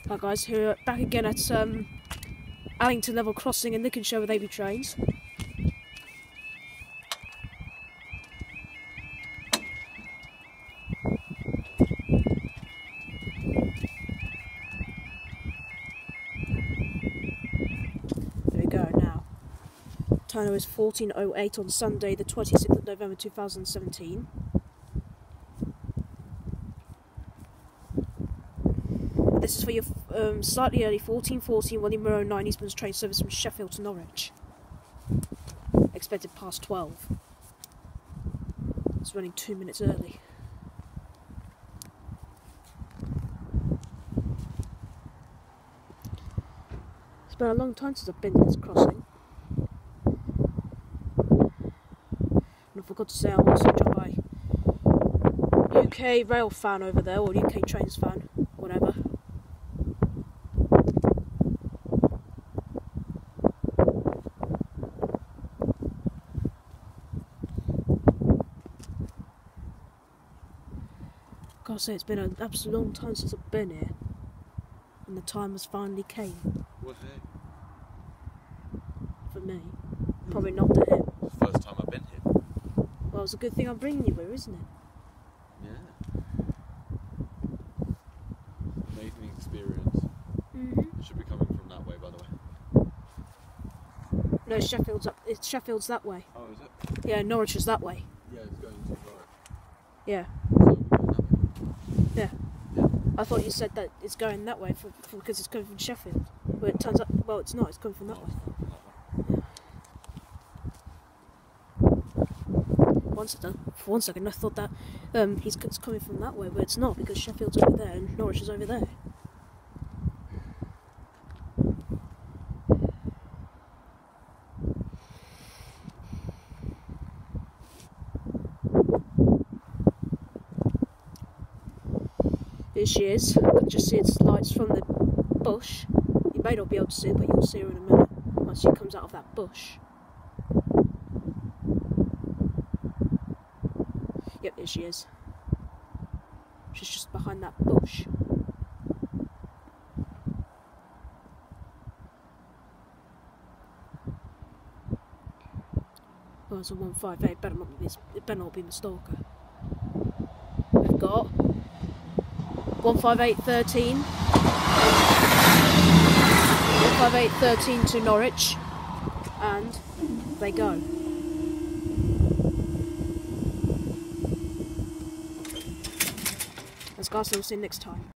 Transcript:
Hi guys, here back again at Allington level crossing in Lincolnshire with AB trains. There we go now. Time is 14:08 on Sunday, the 26th of November 2017. This is for your slightly early 14:14 William Monroe 9 Eastman's train service from Sheffield to Norwich. Expected past 12. It's running 2 minutes early. It's been a long time since I've been to this crossing. And I forgot to say I'm also joined by UK rail fan over there, or UK trains fan, whatever. Gotta say, it's been an absolute long time since I've been here, and the time has finally came. Well, hey. For me. Probably not to him. First time I've been here. Well, it's a good thing I'm bringing you here, isn't it? Yeah. Amazing experience. Mm-hmm. It should be coming from that way, by the way. No, Sheffield's up. It's Sheffield's that way. Oh, is it? Yeah, Norwich is that way. Yeah, it's going to right. Yeah. So, Yeah. yeah. I thought you said that it's going that way because it's coming from Sheffield. But it turns out, well, it's not. It's coming from that way. For one second, I thought that it's coming from that way, but it's not, because Sheffield's over there and Norwich is over there. Here she is. I can just see its lights from the bush. You may not be able to see it, but you'll see her in a minute once she comes out of that bush. Yep, here she is. She's just behind that bush. Well, it's a 158. It better not be my stalker. We've got 15813. 15813 to Norwich, and they go. As guys, we'll see you next time.